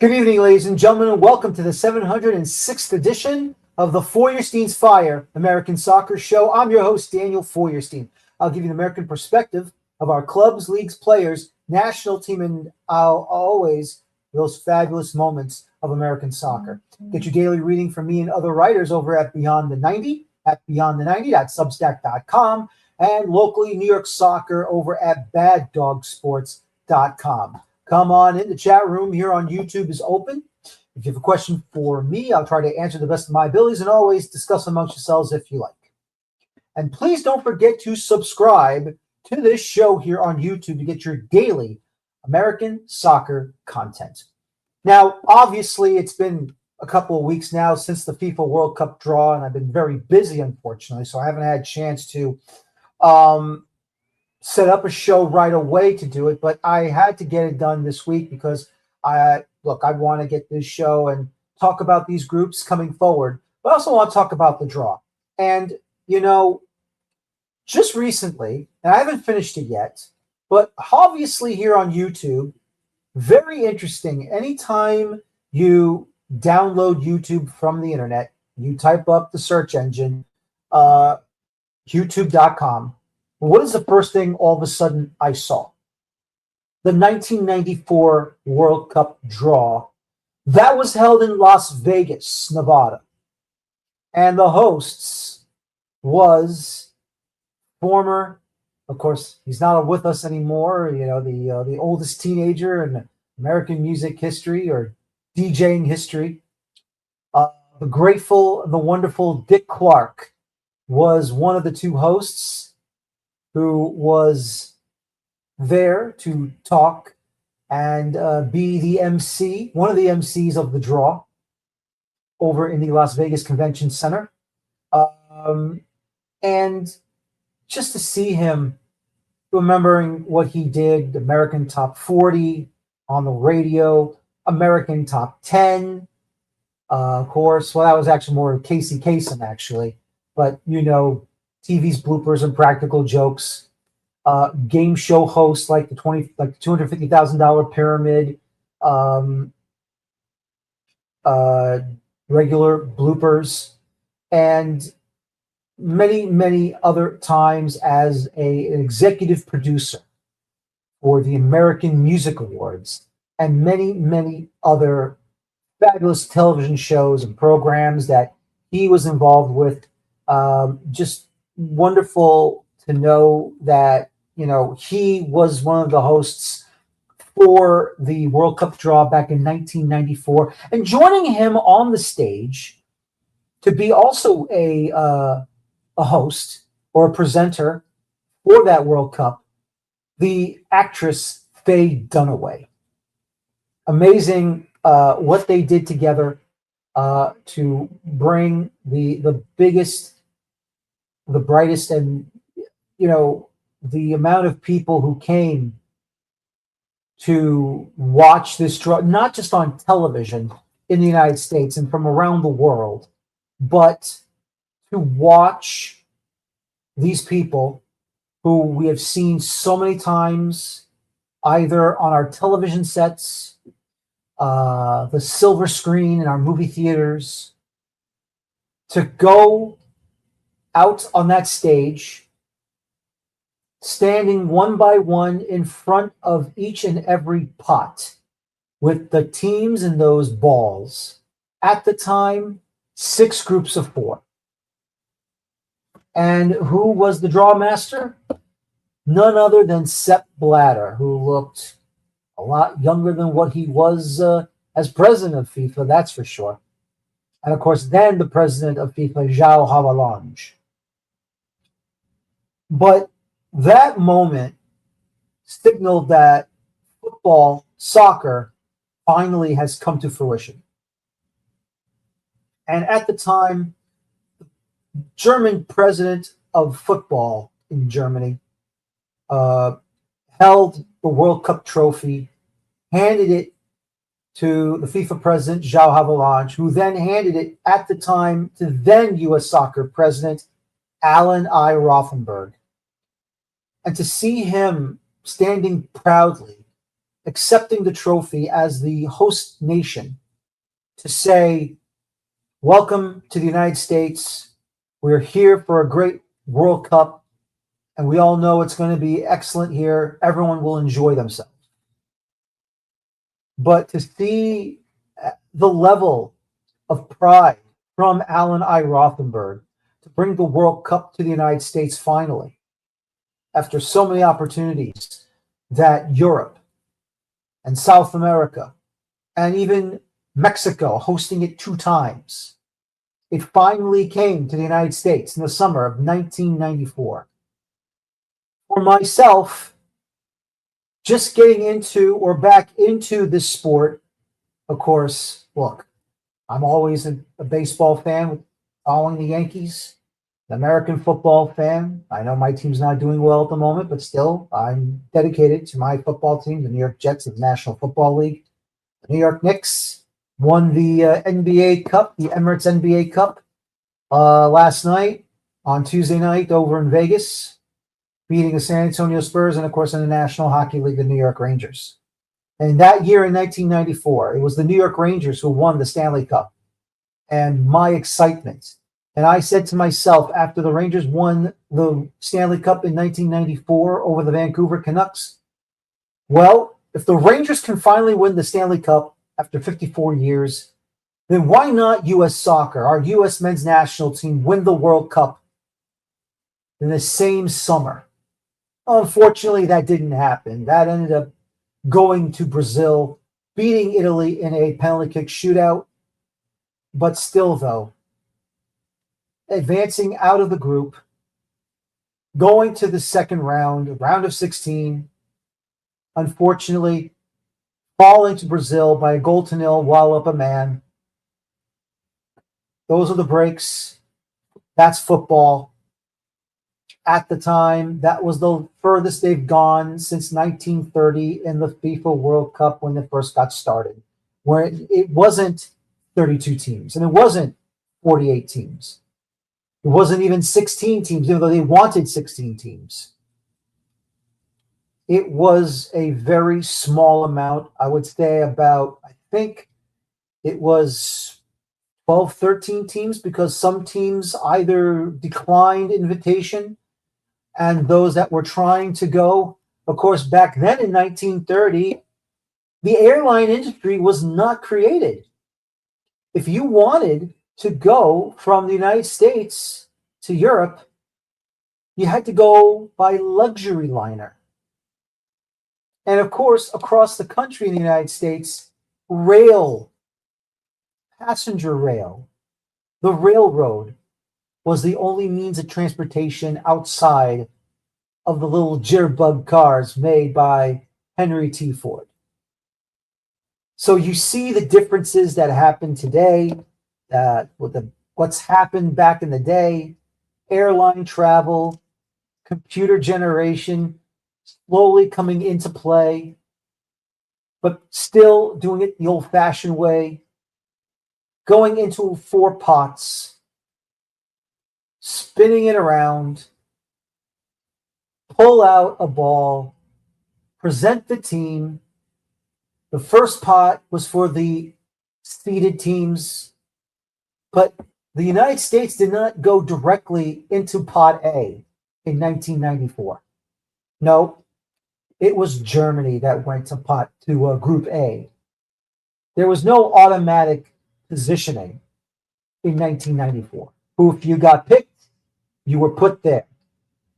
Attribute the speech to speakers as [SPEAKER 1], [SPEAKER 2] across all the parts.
[SPEAKER 1] Good evening, ladies and gentlemen, and welcome to the 706th edition of the Feuerstein's Fire American Soccer Show. I'm your host, Daniel Feuerstein. I'll give you an American perspective of our clubs, leagues, players, national team, and always those fabulous moments of American soccer. Get your daily reading from me and other writers over at Beyond the 90, at beyondthe90.substack.com, and locally New York Soccer over at baddogsports.com. Come on in. The chat room here on YouTube is open. If you have a question for me, I'll try to answer the best of my abilities, and always discuss amongst yourselves if you like. And please don't forget to subscribe to this show here on YouTube to get your daily American soccer content. Now, obviously, it's been a couple of weeks now since the FIFA World Cup draw, and I've been very busy, unfortunately, so I haven't had a chance to set up a show right away to do it, but I had to get it done this week because I want to get this show and talk about these groups coming forward, but I also want to talk about the draw. And, just recently, and I haven't finished it yet, but obviously here on YouTube, very interesting. Anytime you download YouTube from the internet, you type up the search engine, youtube.com. What is the first thing all of a sudden I saw? The 1994 World Cup draw that was held in Las Vegas, Nevada. And the hosts was former, of course, he's not with us anymore, the oldest teenager in American music history or DJing history. The grateful, the wonderful Dick Clark was one of the two hosts who was there to talk and be the MC, one of the MCs of the draw over in the Las Vegas Convention Center. And just to see him remembering what he did, American Top 40 on the radio, American Top 10, of course. Well, that was actually more Casey Kasem, actually. But, TV's bloopers and practical jokes, game show hosts like the $250,000 pyramid, regular bloopers, and many, many other times as an executive producer for the American Music Awards, and many, many other fabulous television shows and programs that he was involved with. Just wonderful to know that, he was one of the hosts for the World Cup draw back in 1994. And joining him on the stage to be also a host or a presenter for that World Cup, the actress Faye Dunaway. Amazing what they did together to bring the biggest, the brightest, and the amount of people who came to watch this draw, not just on television in the United States and from around the world, but to watch these people who we have seen so many times, either on our television sets, the silver screen in our movie theaters, to go out on that stage, standing one by one in front of each and every pot with the teams in those balls. At the time, 6 groups of 4. And who was the draw master? None other than Sepp Blatter, who looked a lot younger than what he was as president of FIFA, that's for sure. And of course, then the president of FIFA, João Havelange. But that moment signaled that football, soccer, finally has come to fruition. And at the time, the German president of football in Germany held the World Cup trophy, handed it to the FIFA president, João Havelange, who then handed it at the time to then U.S. Soccer president, Alan I. Rothenberg. And to see him standing proudly accepting the trophy as the host nation to say, welcome to the United States. We're here for a great World Cup, and we all know it's going to be excellent here. Everyone will enjoy themselves. But to see the level of pride from Alan I. Rothenberg to bring the World Cup to the United States finally, after so many opportunities that Europe and South America and even Mexico hosting it 2 times, it finally came to the United States in the summer of 1994. For myself, just getting into or back into this sport, of course, look, I'm always a baseball fan, following the Yankees, an American football fan. I know my team's not doing well at the moment, but still, I'm dedicated to my football team, the New York Jets of the National Football League. The New York Knicks won the NBA Cup, the Emirates NBA Cup, last night on Tuesday night over in Vegas, beating the San Antonio Spurs and, of course, in the National Hockey League, the New York Rangers. And that year in 1994, it was the New York Rangers who won the Stanley Cup. And my excitement. And I said to myself, after the Rangers won the Stanley Cup in 1994 over the Vancouver Canucks, well, if the Rangers can finally win the Stanley Cup after 54 years, then why not U.S. Soccer, our U.S. men's national team, win the World Cup in the same summer? Unfortunately, that didn't happen. That ended up going to Brazil, beating Italy in a penalty kick shootout. But still, though, advancing out of the group, going to the second round, round of 16, unfortunately, falling to Brazil by a 0-0 while up a man. Those are the breaks. That's football. At the time, that was the furthest they've gone since 1930 in the FIFA World Cup when it first got started, where it wasn't 32 teams and it wasn't 48 teams. It wasn't even 16 teams, even though they wanted 16 teams. It was a very small amount. I would say about, I think it was 12, 13 teams, because some teams either declined invitation and those that were trying to go. Of course, back then in 1930, the airline industry was not created. If you wanted to go from the United States to Europe, you had to go by luxury liner. And of course, across the country in the United States, rail, passenger rail, the railroad was the only means of transportation outside of the little jitterbug cars made by Henry T. Ford. So you see the differences that happen today, what's happened back in the day, airline travel, computer generation, slowly coming into play, but still doing it the old-fashioned way, going into 4 pots, spinning it around, pull out a ball, present the team. The first pot was for the seeded teams, but the United States did not go directly into Pot A in 1994. No, it was Germany that went to Group A. There was no automatic positioning in 1994. If you got picked, you were put there.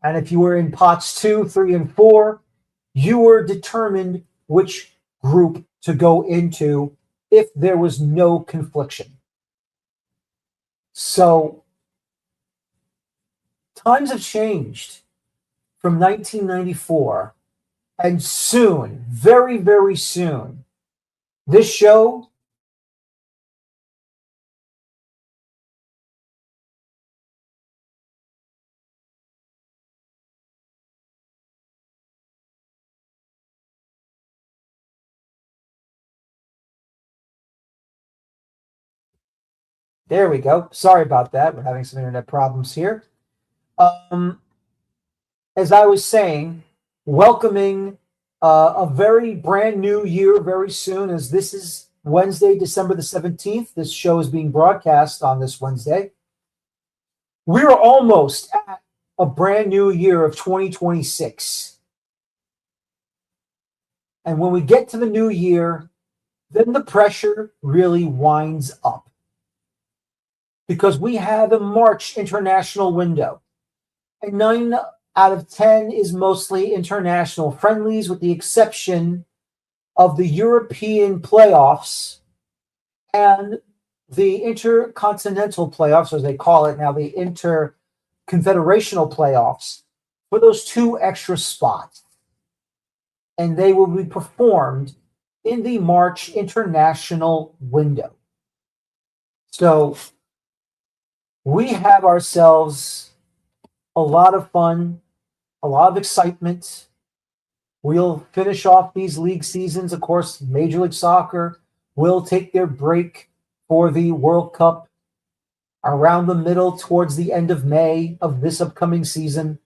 [SPEAKER 1] And if you were in pots 2, 3, and 4, you were determined which group to go into if there was no confliction. So times have changed from 1994, and soon, very, very soon, this show there we go. Sorry about that. We're having some internet problems here. As I was saying, welcoming A very brand new year very soon, as this is Wednesday, December the 17th. This show is being broadcast on this Wednesday. We're almost at a brand new year of 2026. And when we get to the new year, then the pressure really winds up. Because we have a March international window. And 9 out of 10 is mostly international friendlies, with the exception of the European playoffs and the intercontinental playoffs, as they call it now, the interconfederational playoffs, for those 2 extra spots. And they will be performed in the March international window. So we have ourselves a lot of fun, a lot of excitement. We'll finish off these league seasons. Of course, Major League Soccer will take their break for the World Cup around the middle, towards the end of May of this upcoming season.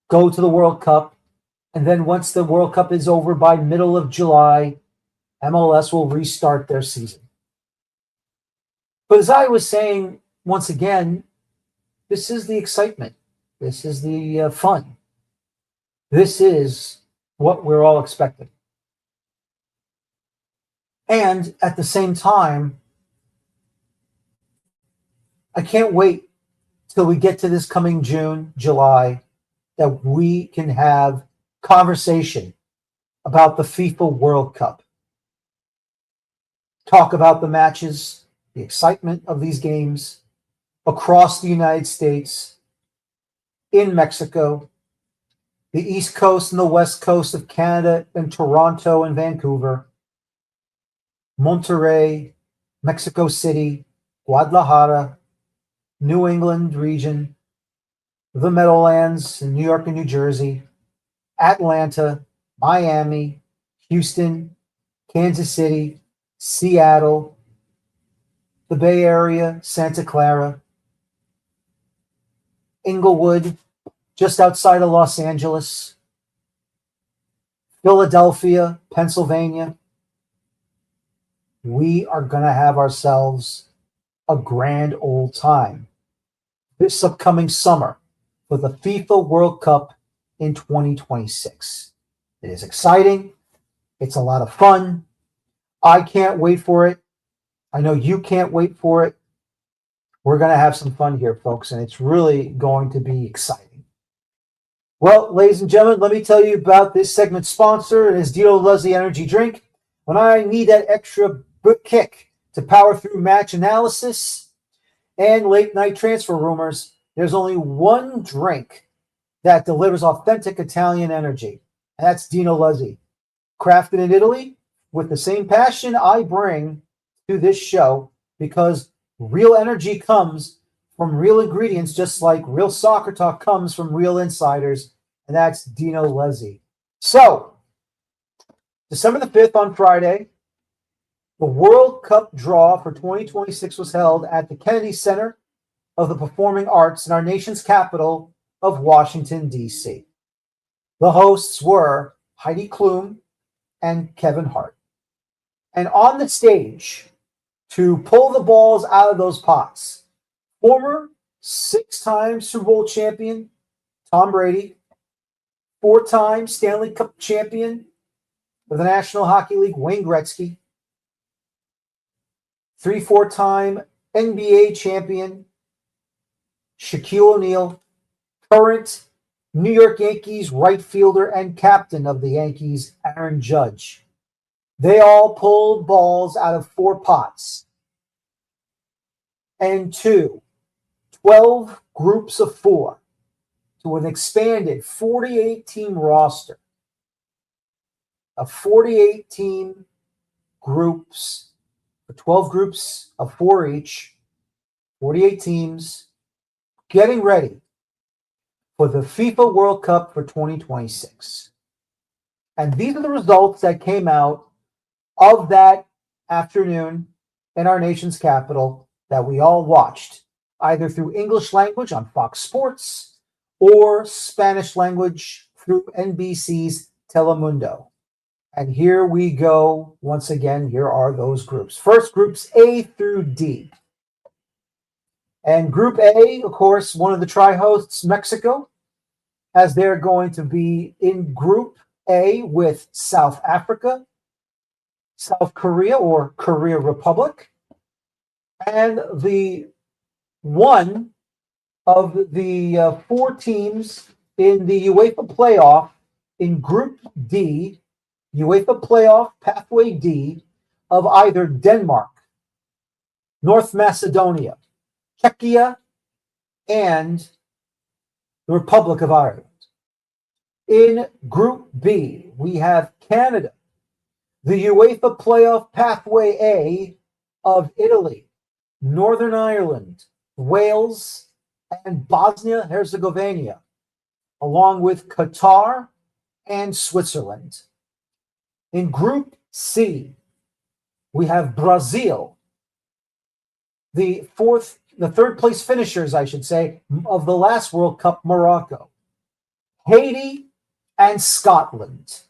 [SPEAKER 1] Go to the World Cup. And then once the World Cup is over by middle of July, MLS will restart their season. But as I was saying, once again, this is the excitement. This is the fun. This is what we're all expecting. And at the same time, I can't wait till we get to this coming June, July, that we can have conversation about the FIFA World Cup. Talk about the matches, the excitement of these games across the United States, in Mexico, the East Coast and the West Coast of Canada, and Toronto and Vancouver, Monterrey, Mexico City, Guadalajara, New England region, the Meadowlands in New York and New Jersey, Atlanta, Miami, Houston, Kansas City, Seattle, the Bay Area, Santa Clara, Inglewood, just outside of Los Angeles, Philadelphia, Pennsylvania. We are going to have ourselves a grand old time this upcoming summer for the FIFA World Cup in 2026. It is exciting. It's a lot of fun. I can't wait for it. I know you can't wait for it. We're going to have some fun here, folks, and it's really going to be exciting. Well, ladies and gentlemen, let me tell you about this segment's sponsor. It is Dino Loves the Energy Drink. When I need that extra kick to power through match analysis and late night transfer rumors, there's only one drink that delivers authentic Italian energy, and that's Dino Luzzi. Crafted in Italy with the same passion I bring to this show, because real energy comes from real ingredients, just like real soccer talk comes from real insiders, and that's Dino Luzzi. So, December the 5th on Friday, the World Cup draw for 2026 was held at the Kennedy Center of the Performing Arts in our nation's capital of Washington, D.C. The hosts were Heidi Klum and Kevin Hart. And on the stage, to pull the balls out of those pots, former 6-time Super Bowl champion Tom Brady, 4-time Stanley Cup champion of the National Hockey League Wayne Gretzky, 3-4-time NBA champion Shaquille O'Neal, current New York Yankees right fielder and captain of the Yankees, Aaron Judge. They all pulled balls out of 4 pots. And 12 groups of 4 to an expanded 48-team roster of 48-team groups, 12 groups of 4 each, 48 teams, getting ready for the FIFA World Cup for 2026. And these are the results that came out of that afternoon in our nation's capital that we all watched, either through English language on Fox Sports or Spanish language through NBC's Telemundo. And here we go. Once again, here are those groups. First, groups A through D. And Group A, of course, one of the tri-hosts, Mexico, as they're going to be in Group A with South Africa, South Korea or Korea Republic, and the one of the four teams in the UEFA playoff in Group D, UEFA playoff pathway D, of either Denmark, North Macedonia, Czechia, and the Republic of Ireland. In Group B, we have Canada, the UEFA playoff pathway A of Italy, Northern Ireland, Wales, and Bosnia-Herzegovina, along with Qatar and Switzerland. In Group C, we have Brazil, the third place finishers, I should say, of the last World Cup, Morocco, Haiti, and Scotland.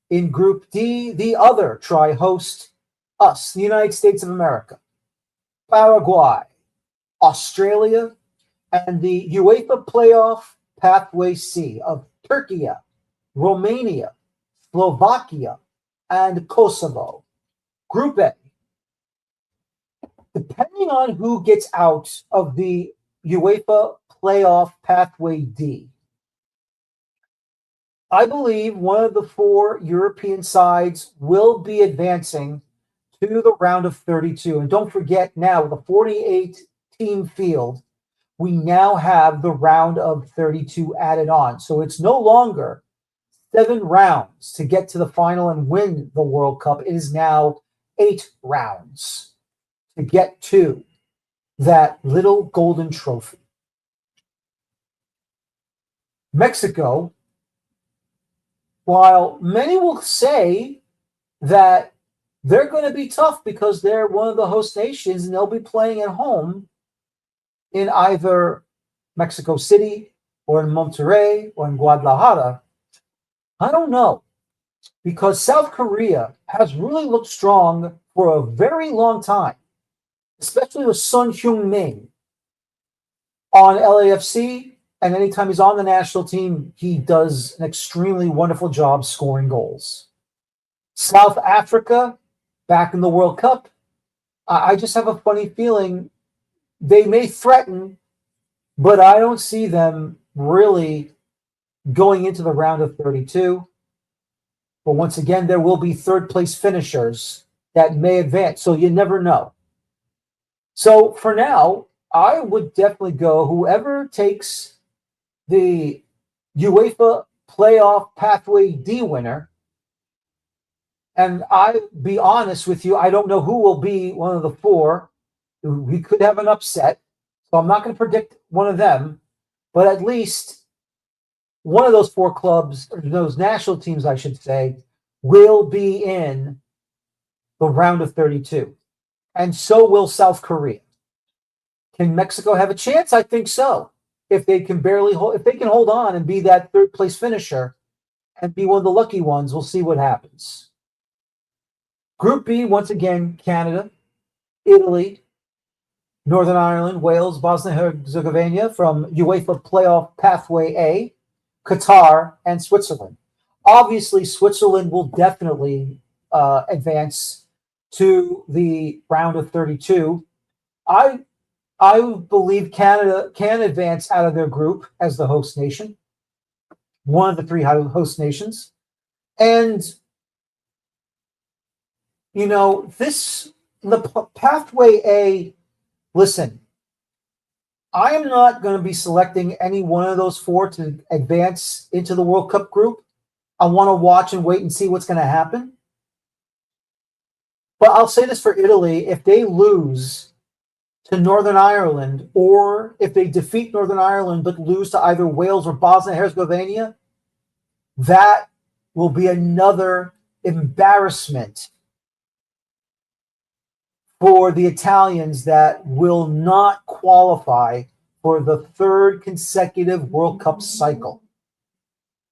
[SPEAKER 1] In Group D, the other tri-host, us, the United States of America, Paraguay, Australia, and the UEFA playoff pathway C of Turkey, Romania, Slovakia, and Kosovo. Group A. Depending on who gets out of the UEFA playoff pathway D, I believe one of the four European sides will be advancing to the round of 32. And don't forget now, with a 48 team field, we now have the round of 32 added on. So it's no longer 7 rounds to get to the final and win the World Cup. It is now 8 rounds to get to that little golden trophy. Mexico, while many will say that they're going to be tough because they're one of the host nations and they'll be playing at home in either Mexico City or in Monterrey or in Guadalajara, I don't know, because South Korea has really looked strong for a very long time, especially with Son Heung-min on LAFC. And anytime he's on the national team, he does an extremely wonderful job scoring goals. South Africa, back in the World Cup, I just have a funny feeling they may threaten, but I don't see them really going into the round of 32. But once again, there will be third place finishers that may advance, so you never know. So for now, I would definitely go whoever takes the UEFA playoff pathway D winner. And I'll be honest with you, I don't know who will be one of the four. We could have an upset, so I'm not going to predict one of them, but at least one of those four clubs, or those national teams, I should say, will be in the round of 32. And so will South Korea. Can Mexico have a chance? I think so. If they can hold on and be that third place finisher and be one of the lucky ones, we'll see what happens. Group B, once again, Canada, Italy, Northern Ireland, Wales, Bosnia-Herzegovina from UEFA playoff pathway A, Qatar, and Switzerland. Obviously, Switzerland will definitely advance to the round of 32. I believe Canada can advance out of their group as the host nation, one of the 3 host nations. And, you know, the pathway A, listen, I am not going to be selecting any one of those 4 to advance into the World Cup group. I want to watch and wait and see what's going to happen. But I'll say this for Italy, if they lose to Northern Ireland, or if they defeat Northern Ireland but lose to either Wales or Bosnia-Herzegovina, that will be another embarrassment for the Italians that will not qualify for the 3rd consecutive World Cup cycle.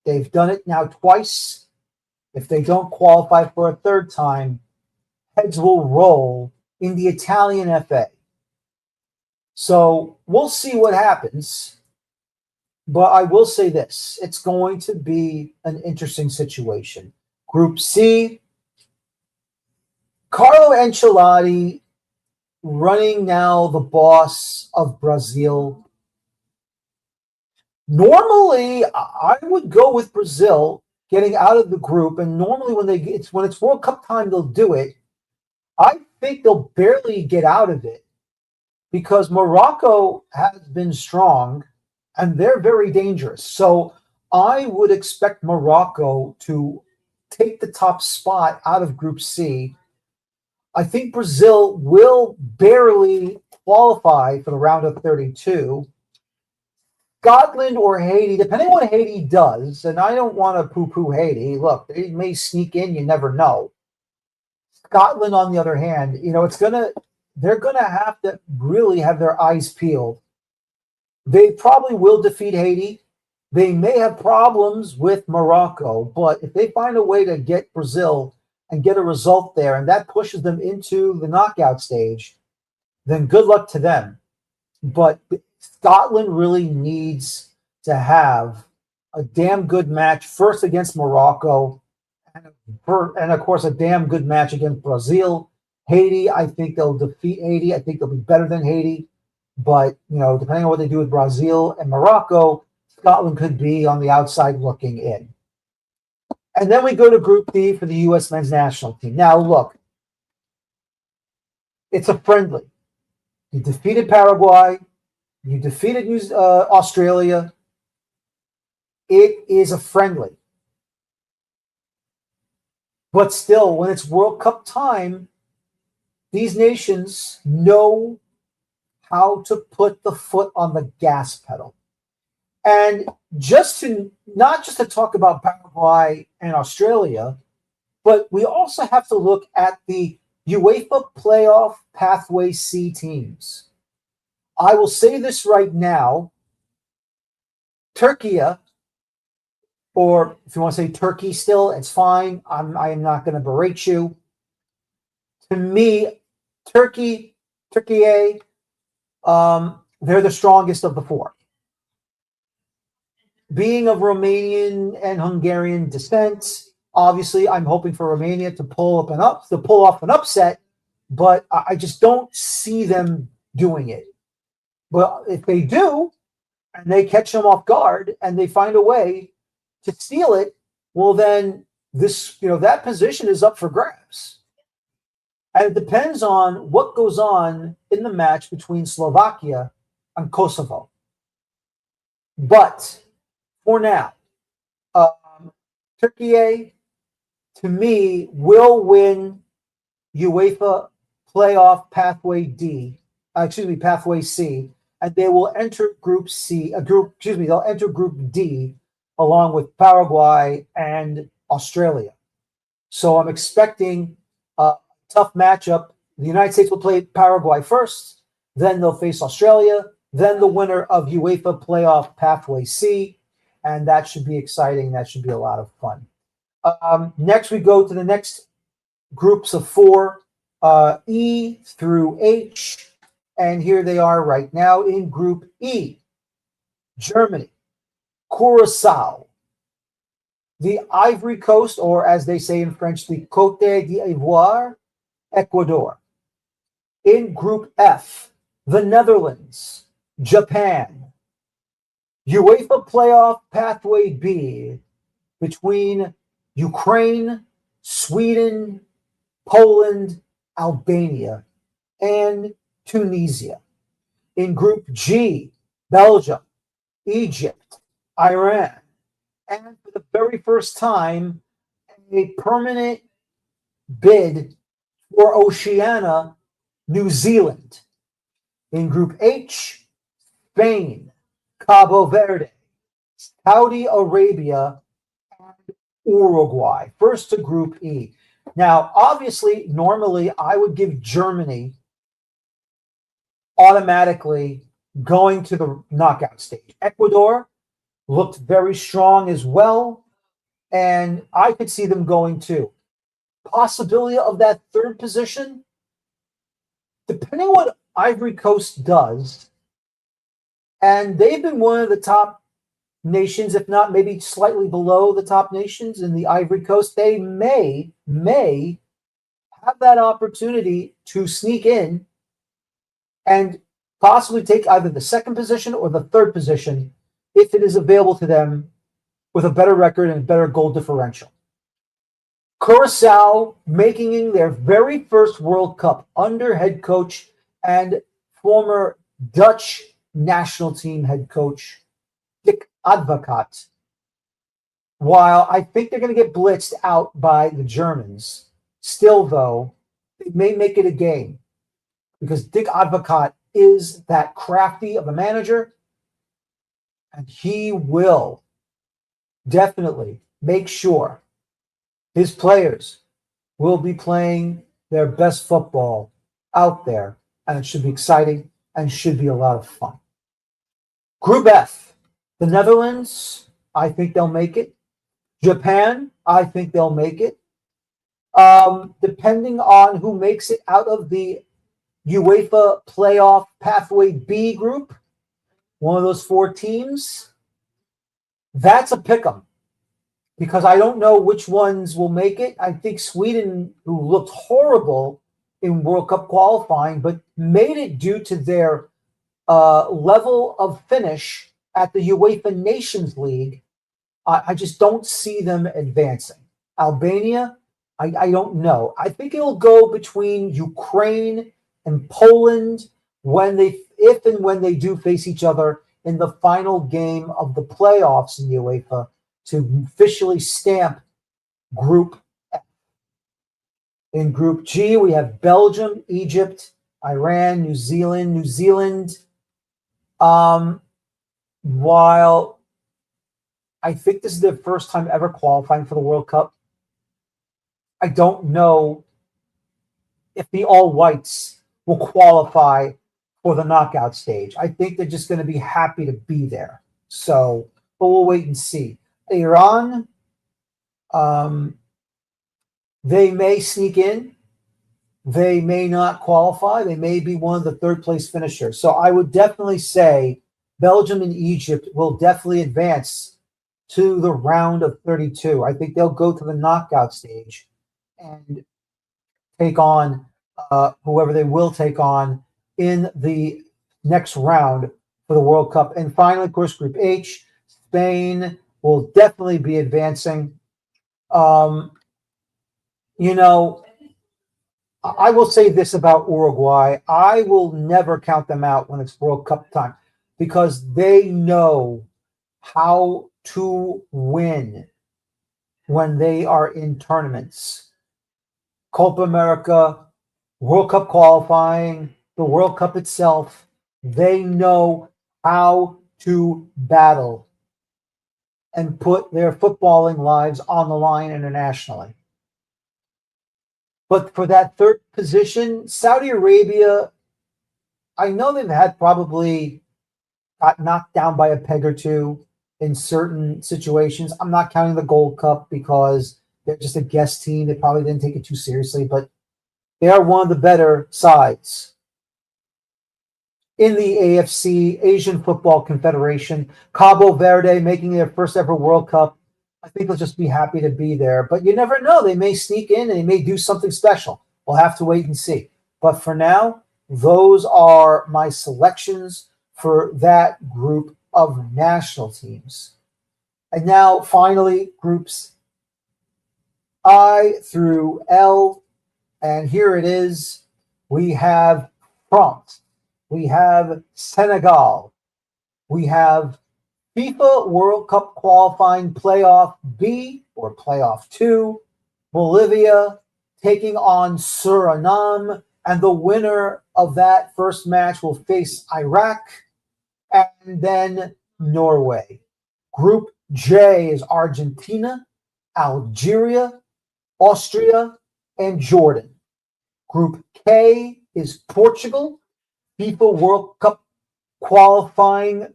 [SPEAKER 1] They've done it now twice. If they don't qualify for a third time, heads will roll in the Italian FA. So we'll see what happens. But I will say this, it's going to be an interesting situation. Group C, Carlo Ancelotti running now the boss of Brazil. Normally, I would go with Brazil getting out of the group, and normally when it's World Cup time, they'll do it. I think they'll barely get out of it because Morocco has been strong and they're very dangerous. So I would expect Morocco to take the top spot out of Group C. I think Brazil will barely qualify for the round of 32. Scotland or Haiti, depending on what Haiti does, and I don't want to poo-poo Haiti. Look, they may sneak in, you never know. Scotland, on the other hand, they're gonna have to really have their eyes peeled. They probably will defeat Haiti. They may have problems with Morocco, but if they find a way to get Brazil and get a result there, and that pushes them into the knockout stage, then good luck to them. But Scotland really needs to have a damn good match first against Morocco, and of course a damn good match against Brazil. Haiti, I think they'll defeat Haiti. I think they'll be better than Haiti. But, depending on what they do with Brazil and Morocco, Scotland could be on the outside looking in. And then we go to Group D for the U.S. men's national team. Now, look, it's a friendly. You defeated Paraguay. You defeated Australia. It is a friendly. But still, when it's World Cup time, these nations know how to put the foot on the gas pedal. And not just to talk about Paraguay and Australia, but we also have to look at the UEFA playoff pathway C teams. I will say this right now. Turkey, or if you want to say Turkey still, it's fine. I am not going to berate you. To me, Turkey, they're the strongest of the four. Being of Romanian and Hungarian descent, obviously, I'm hoping for Romania to pull off an upset, but I just don't see them doing it. But if they do, and they catch them off guard, and they find a way to steal it, well, then that position is up for grabs. And it depends on what goes on in the match between Slovakia and Kosovo. But for now, Turkey, to me, will win UEFA playoff pathway pathway C, and they will enter they'll enter Group D along with Paraguay and Australia. So I'm expecting a tough matchup. The United States will play Paraguay first, then they'll face Australia, then the winner of UEFA playoff pathway C, and that should be exciting. That should be a lot of fun. Next, we go to the next groups of four, E through H, and here they are right now in Group E. Germany, Curacao, the Ivory Coast, or as they say in French, the Côte d'Ivoire, Ecuador. In Group F, the Netherlands, Japan. UEFA playoff pathway B between Ukraine, Sweden, Poland, Albania, and Tunisia. In Group G, Belgium, Egypt, Iran, and for the very first time, a permanent bid for Oceania, New Zealand. In Group H, Spain, Cabo Verde, Saudi Arabia, and Uruguay. First to Group E. Now, obviously, normally I would give Germany automatically going to the knockout stage. Ecuador looked very strong as well. and I could see them going too. Possibility of that third position, depending on what Ivory Coast does, and they've been one of the top nations, if not maybe slightly below the top nations in the Ivory Coast. They may have that opportunity to sneak in and possibly take either the second position or the third position if it is available to them with a better record and a better goal differential. Curacao making their very first World Cup under head coach and former Dutch national team head coach Dick Advocaat. While I think they're going to get blitzed out by the Germans, still though, they may make it a game because Dick Advocaat is that crafty of a manager, and he will definitely make sure his players will be playing their best football out there, and it should be exciting and should be a lot of fun. Group F, the Netherlands, I think they'll make it. Japan, I think they'll make it. Depending on who makes it out of the UEFA playoff pathway B group, one of those four teams, that's a pick 'em because I don't know which ones will make it. I think Sweden, who looked horrible in World Cup qualifying, but made it due to their level of finish at the UEFA Nations League. I just don't see them advancing. Albania, I don't know. I think it'll go between Ukraine and Poland if and when they do face each other in the final game of the playoffs in UEFA to officially stamp Group F. In Group G, we have Belgium, Egypt, Iran, New Zealand. While I think this is their first time ever qualifying for the World Cup, I don't know if the All Whites will qualify for the knockout stage. I think they're just going to be happy to be there. So, but we'll wait and see. Iran, they may sneak in. They may not qualify. They may be one of the third place finishers. So I would definitely say Belgium and Egypt will definitely advance to the round of 32. I think they'll go to the knockout stage and take on whoever they will take on in the next round for the World Cup. And finally, of course, Group H, Spain will definitely be advancing. I will say this about Uruguay. I will never count them out when it's World Cup time because they know how to win when they are in tournaments. Copa America, World Cup qualifying, the World Cup itself, they know how to battle and put their footballing lives on the line internationally. But for that third position, Saudi Arabia, I know they've had probably got knocked down by a peg or two in certain situations. I'm not counting the Gold Cup because they're just a guest team. They probably didn't take it too seriously, but they are one of the better sides. In the AFC, Asian Football Confederation, Cabo Verde making their first ever World Cup. I think they'll just be happy to be there. But you never know. They may sneak in and they may do something special. We'll have to wait and see. But for now, those are my selections for that group of national teams. And now, finally, groups I through L. And here it is. We have France. We have Senegal. We have FIFA World Cup qualifying playoff B or playoff 2. Bolivia taking on Suriname. And the winner of that first match will face Iraq and then Norway. Group J is Argentina, Algeria, Austria, and Jordan. Group K is Portugal, FIFA World Cup qualifying.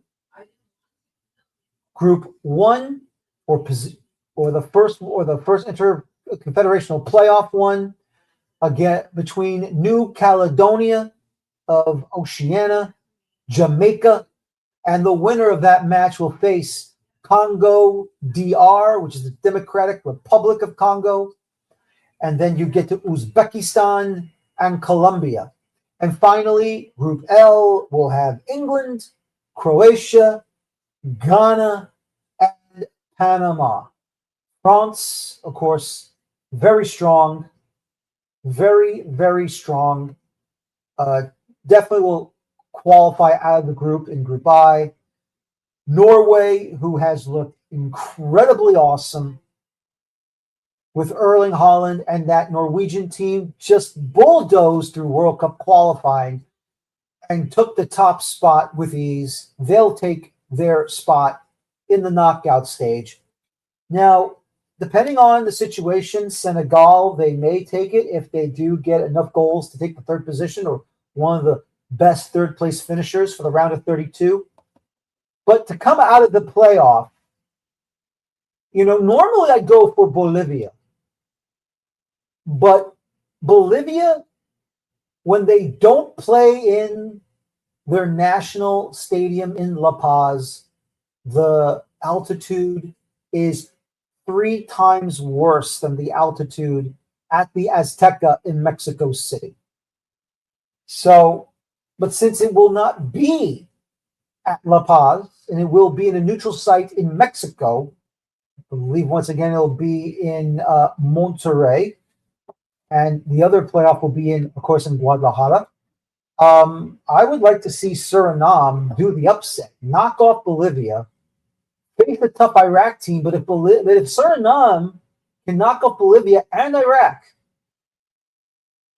[SPEAKER 1] Group 1 or the first interconfederational playoff one again between New Caledonia of Oceania, Jamaica, and the winner of that match will face Congo DR, which is the Democratic Republic of Congo, and then you get to Uzbekistan and Colombia. And finally, Group L will have England, Croatia, Ghana, and Panama. France, of course, very strong, very, very strong. Uh, Definitely will qualify out of the group in Group I. Norway, who has looked incredibly awesome with Erling Haaland, and that Norwegian team just bulldozed through World Cup qualifying and took the top spot with ease. They'll take their spot in the knockout stage. Now, depending on the situation, Senegal, they may take it if they do get enough goals to take the third position or one of the best third place finishers for the round of 32. But to come out of the playoff, normally I go for Bolivia. But Bolivia, when they don't play in their national stadium in La Paz, the altitude is 3 times worse than the altitude at the Azteca in Mexico City. So, but since it will not be at La Paz, and it will be in a neutral site in Mexico, I believe once again it'll be in Monterrey, and the other playoff will be of course, in Guadalajara. I would like to see Suriname do the upset, knock off Bolivia, face a tough Iraq team, but if Suriname can knock off Bolivia and Iraq,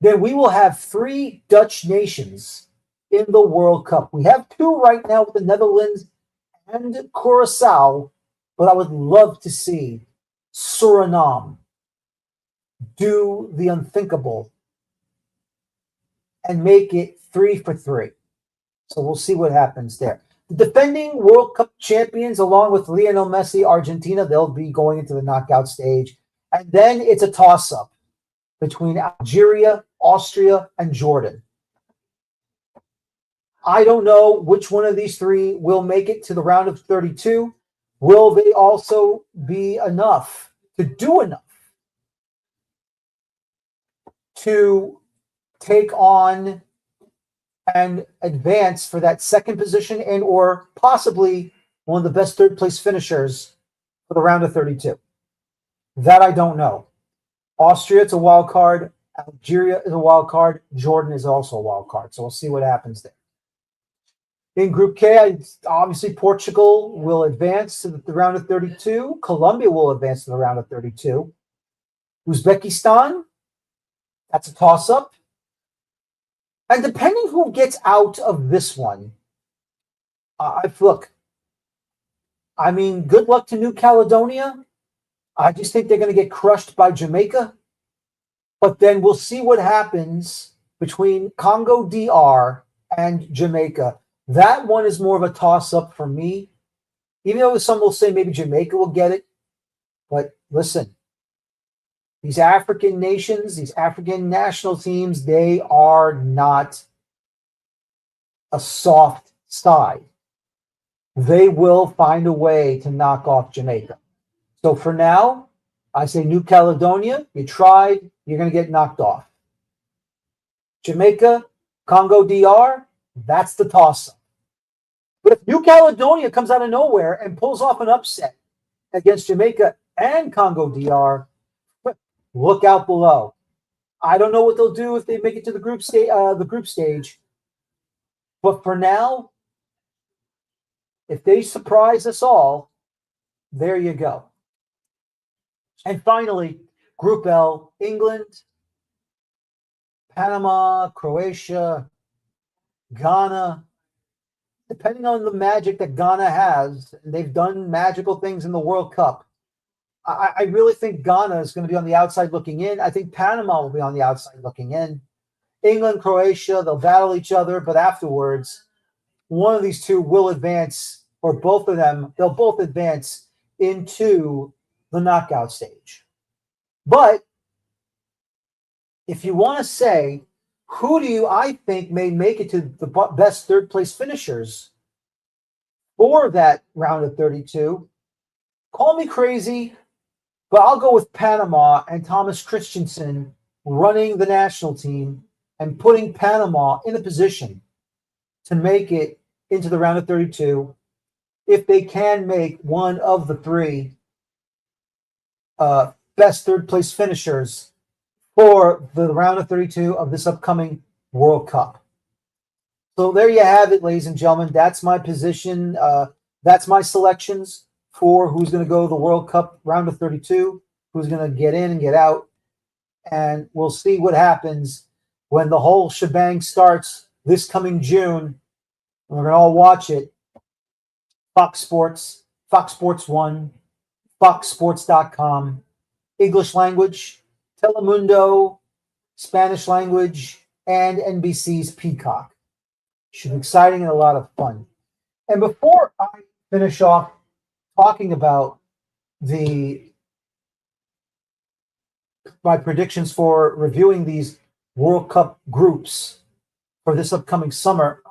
[SPEAKER 1] then we will have 3 Dutch nations in the World Cup. We have 2 right now with the Netherlands and Curacao, but I would love to see Suriname do the unthinkable and make it 3 for 3. So we'll see what happens there. The defending World Cup champions, along with Lionel Messi, Argentina, they'll be going into the knockout stage. And then it's a toss-up between Algeria, Austria, and Jordan. I don't know which one of these 3 will make it to the round of 32. Will they also be enough to do enough to take on and advance for that second position and or possibly one of the best third place finishers for the round of 32? That I don't know. Austria, it's a wild card. Algeria is a wild card. Jordan is also a wild card. So we'll see what happens there. In Group K, obviously Portugal will advance to the round of 32. Colombia will advance to the round of 32. Uzbekistan, that's a toss-up. And depending who gets out of this one, good luck to New Caledonia. I just think they're going to get crushed by Jamaica. But then we'll see what happens between Congo DR and Jamaica. That one is more of a toss-up for me. Even though some will say maybe Jamaica will get it. But listen, these African nations, these African national teams, they are not a soft side. They will find a way to knock off Jamaica. So for now, I say New Caledonia, you tried, you're going to get knocked off. Jamaica, Congo DR, that's the toss-up. But if New Caledonia comes out of nowhere and pulls off an upset against Jamaica and Congo DR, look out below. I don't know what they'll do if they make it to the group stage. But for now, if they surprise us all, there you go. And finally, Group L, England, Panama, Croatia, Ghana. Depending on the magic that Ghana has, they've done magical things in the World Cup. I really think Ghana is going to be on the outside looking in. I think Panama will be on the outside looking in. England, Croatia, they'll battle each other, but afterwards, one of these 2 will advance, or both of them, they'll both advance into the knockout stage. But if you want to say, who do you, I think, may make it to the best third place finishers for that round of 32, call me crazy, but I'll go with Panama and Thomas Christensen running the national team and putting Panama in a position to make it into the round of 32 if they can make one of the three best third place finishers for the round of 32 of this upcoming World Cup. So there you have it, ladies and gentlemen. That's my position. That's my selections for who's going to go to the World Cup round of 32, who's going to get in and get out. And we'll see what happens when the whole shebang starts this coming June. We're going to all watch it. Fox Sports, Fox Sports 1, foxsports.com, English language, Telemundo, Spanish language, and NBC's Peacock. Should be exciting and a lot of fun. And before I finish off talking about my predictions for reviewing these World Cup groups for this upcoming summer,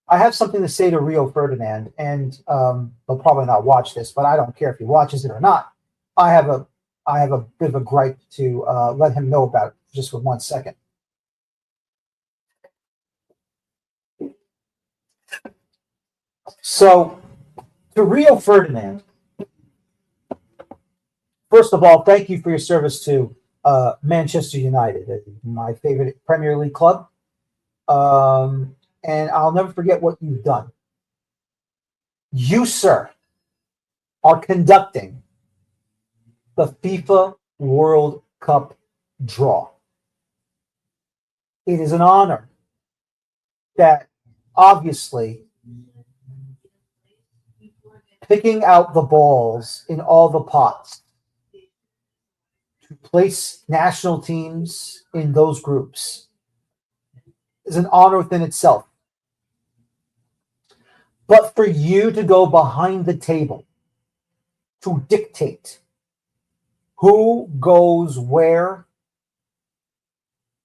[SPEAKER 1] I have something to say to Rio Ferdinand, and he'll probably not watch this, but I don't care if he watches it or not. I have a bit of a gripe to let him know about it just for 1 second. So, to Rio Ferdinand, first of all, thank you for your service to Manchester United, my favorite Premier League club. And I'll never forget what you've done. You, sir, are conducting the FIFA World Cup draw. It is an honor that, obviously, picking out the balls in all the pots to place national teams in those groups is an honor within itself. But for you to go behind the table to dictate who goes where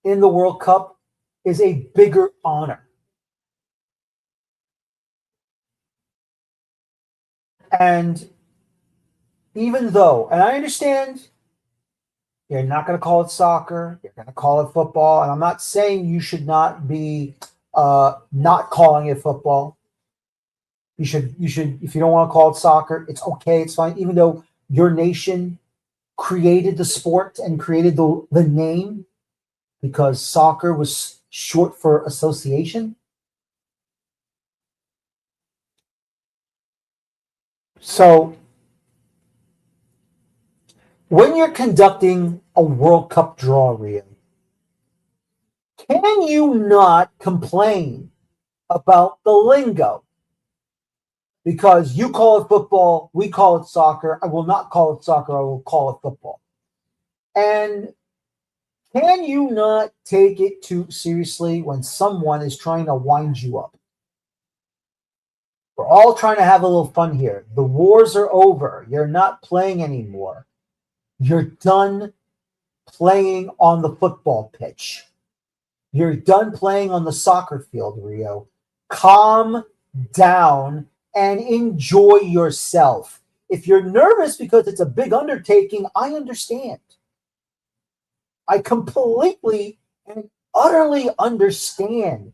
[SPEAKER 1] in the World Cup is a bigger honor. And even though, and I understand you're not going to call it soccer, you're going to call it football, and I'm not saying you should not be not calling it football. You should, if you don't want to call it soccer, it's okay, it's fine. Even though your nation created the sport and created the name, because soccer was short for association. So when you're conducting a World Cup draw, Rio, can you not complain about the lingo? Because you call it football, we call it soccer. I will not call it soccer, I will call it football. And can you not take it too seriously when someone is trying to wind you up? We're all trying to have a little fun here. The wars are over. You're not playing anymore. You're done playing on the football pitch. You're done playing on the soccer field, Rio. Calm down and enjoy yourself. If you're nervous because it's a big undertaking, I understand. I completely and utterly understand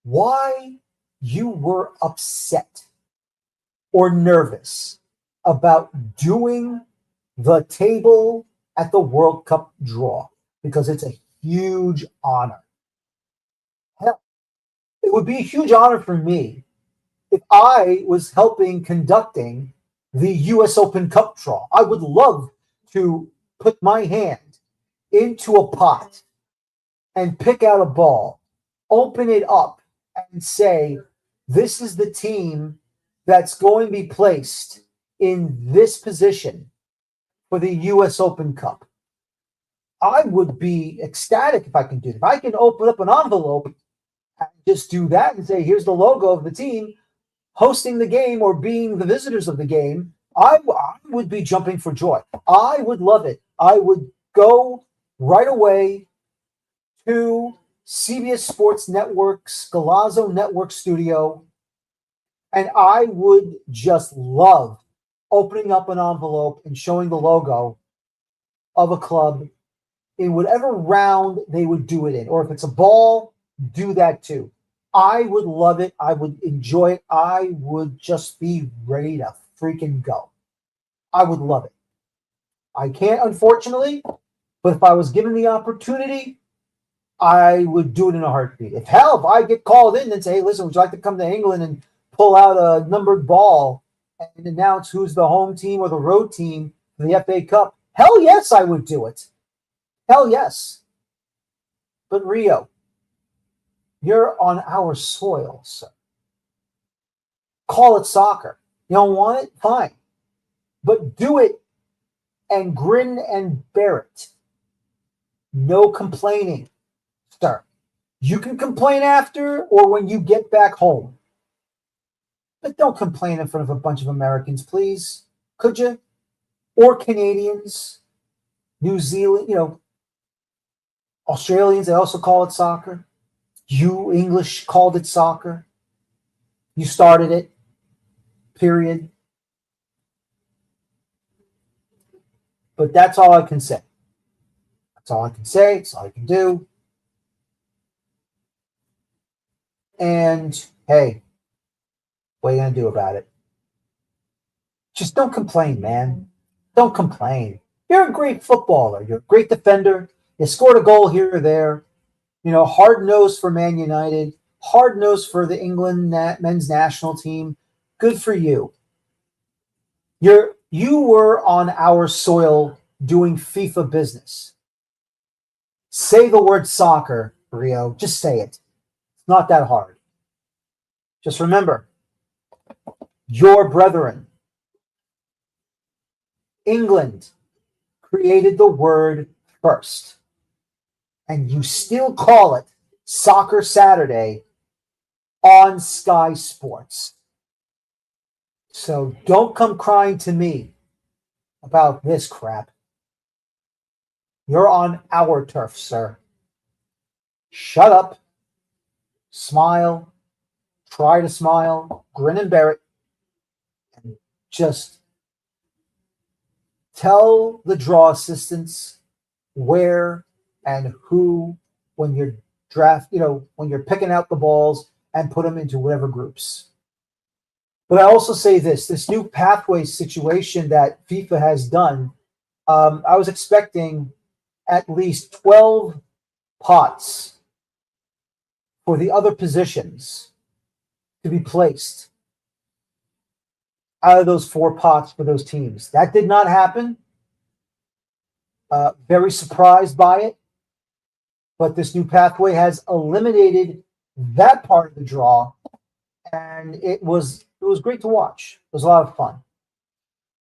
[SPEAKER 1] why you were upset or nervous about doing the table at the World Cup draw, because it's a huge honor. Hell, it would be a huge honor for me if I was helping conducting the US Open Cup draw. I would love to put my hand into a pot and pick out a ball, open it up, and say, this is the team that's going to be placed in this position for the US Open Cup. I would be ecstatic if I can do that. If I can open up an envelope and just do that and say, here's the logo of the team hosting the game or being the visitors of the game, I would be jumping for joy. I would love it. I would go right away to CBS Sports Network's Galazzo Network studio, and I would just love opening up an envelope and showing the logo of a club in whatever round they would do it in. Or if it's a ball, do that too. I would love it. I would enjoy it. I would just be ready to freaking go. I would love it. I can't, unfortunately, but if I was given the opportunity, I would do it in a heartbeat. If I get called in and say, hey, listen, would you like to come to England and pull out a numbered ball and announce who's the home team or the road team for the FA Cup? Hell yes, I would do it. Hell yes. But Rio, you're on our soil, sir. Call it soccer. You don't want it? Fine. But do it and grin and bear it. No complaining, sir. You can complain after or when you get back home. But don't complain in front of a bunch of Americans, please. Could you? Or Canadians, New Zealand, Australians, they also call it soccer. You English called it soccer. You started it, period. But that's all I can say. That's all I can say. That's all I can do. And hey, what are you going to do about it? Just don't complain, man. Don't complain. You're a great footballer. You're a great defender. You scored a goal here or there. Hard nose for Man United. Hard nose for the England men's national team. Good for you. You were on our soil doing FIFA business. Say the word soccer, Rio. Just say it. It's not that hard. Just remember, your brethren, England, created the word first. And you still call it Soccer Saturday on Sky Sports. So don't come crying to me about this crap. You're on our turf, sir. Shut up. Smile. Try to smile. Grin and bear it. And just tell the draw assistants where and who when you're when you're picking out the balls and put them into whatever groups. But I also say this new pathway situation that FIFA has done, I was expecting at least 12 pots for the other positions to be placed out of those 4 pots for those teams. That did not happen. Very surprised by it. But this new pathway has eliminated that part of the draw, and it was great to watch. It was a lot of fun.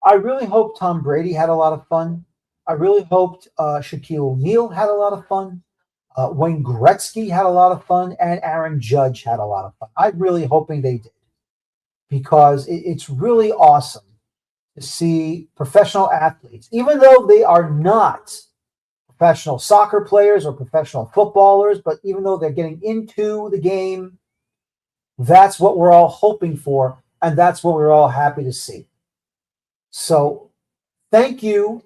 [SPEAKER 1] I really hope Tom Brady had a lot of fun. I really hoped Shaquille O'Neal had a lot of fun. Wayne Gretzky had a lot of fun, and Aaron Judge had a lot of fun. I'm really hoping they did, because it's really awesome to see professional athletes, even though they are not professional soccer players or professional footballers, but even though they're getting into the game, that's what we're all hoping for, and that's what we're all happy to see. So thank you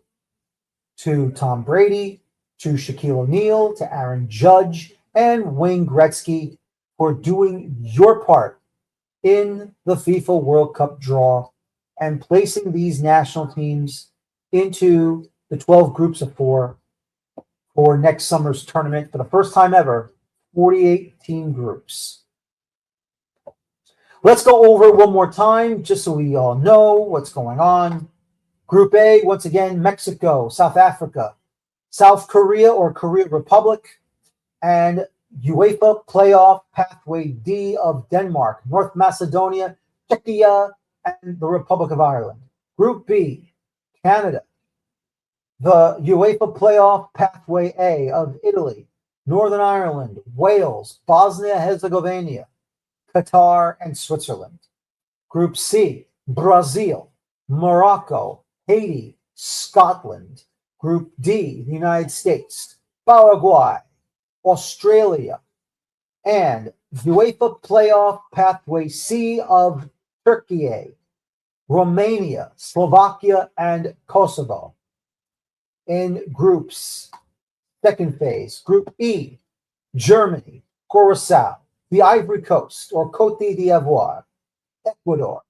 [SPEAKER 1] to Tom Brady, to Shaquille O'Neal, to Aaron Judge, and Wayne Gretzky for doing your part in the FIFA World Cup draw and placing these national teams into the 12 groups of 4 for next summer's tournament. For the first time ever, 48 team groups. Let's go over it one more time, just so we all know what's going on. Group A, once again, Mexico, South Africa, South Korea or Korea Republic, and UEFA Playoff Pathway D of Denmark, North Macedonia, Czechia, and the Republic of Ireland. Group B, Canada, the UEFA Playoff Pathway A of Italy, Northern Ireland, Wales, Bosnia-Herzegovina, Qatar, and Switzerland. Group C, Brazil, Morocco, Haiti, Scotland. Group D, the United States, Paraguay, Australia, and UEFA playoff pathway C of Turkey, Romania, Slovakia, and Kosovo. In groups, second phase, Group E, Germany, Curacao, the Ivory Coast or Cote d'Ivoire, Ecuador.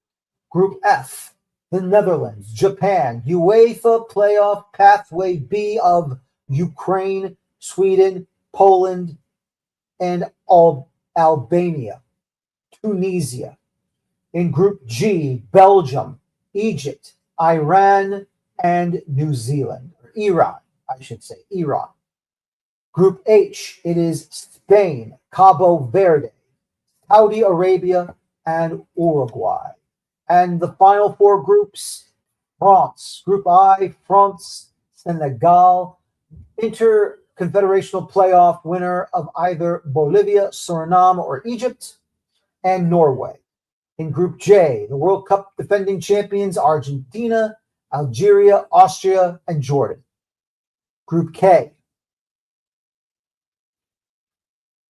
[SPEAKER 1] Group F, the Netherlands, Japan, UEFA playoff pathway B of Ukraine, Sweden, Poland, and Albania, Tunisia. In Group G, Belgium, Egypt, Iran, and New Zealand, or Iran, I should say, Iran. Group H, it is Spain, Cabo Verde, Saudi Arabia, and Uruguay. And the final four groups, France, Group I, France, Senegal, interconfederational playoff winner of either Bolivia, Suriname, or Egypt, and Norway. In Group J, the World Cup defending champions Argentina, Algeria, Austria, and Jordan. Group K,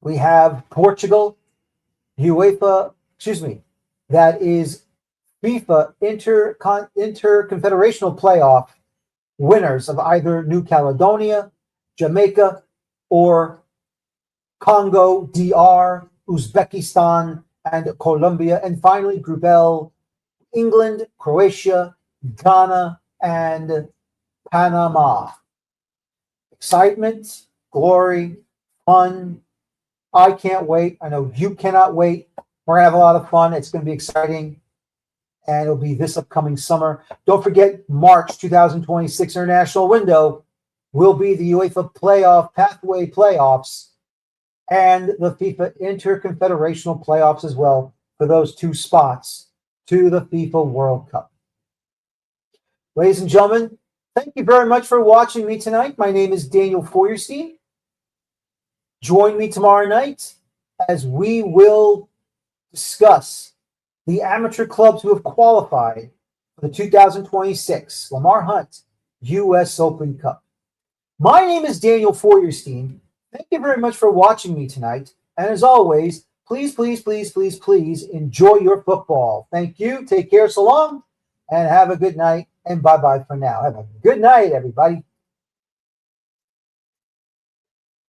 [SPEAKER 1] we have Portugal, that is FIFA interconfederational playoff winners of either New Caledonia, Jamaica, or Congo, DR, Uzbekistan, and Colombia. And finally, Group L, England, Croatia, Ghana, and Panama. Excitement, glory, fun. I can't wait. I know you cannot wait. We're going to have a lot of fun. It's going to be exciting. And it'll be this upcoming summer. Don't forget, March 2026 international window will be the UEFA playoff pathway playoffs and the FIFA interconfederational playoffs as well for those two spots to the FIFA World Cup. Ladies and gentlemen, thank you very much for watching me tonight. My name is Daniel Feuerstein. Join me tomorrow night as we will discuss the amateur clubs who have qualified for the 2026 Lamar Hunt U.S. Open Cup. My name is Daniel Feuerstein. Thank you very much for watching me tonight. And as always, please, please, please, please, please enjoy your football. Thank you. Take care. So long. And have a good night. And bye-bye for now. Have a good night, everybody.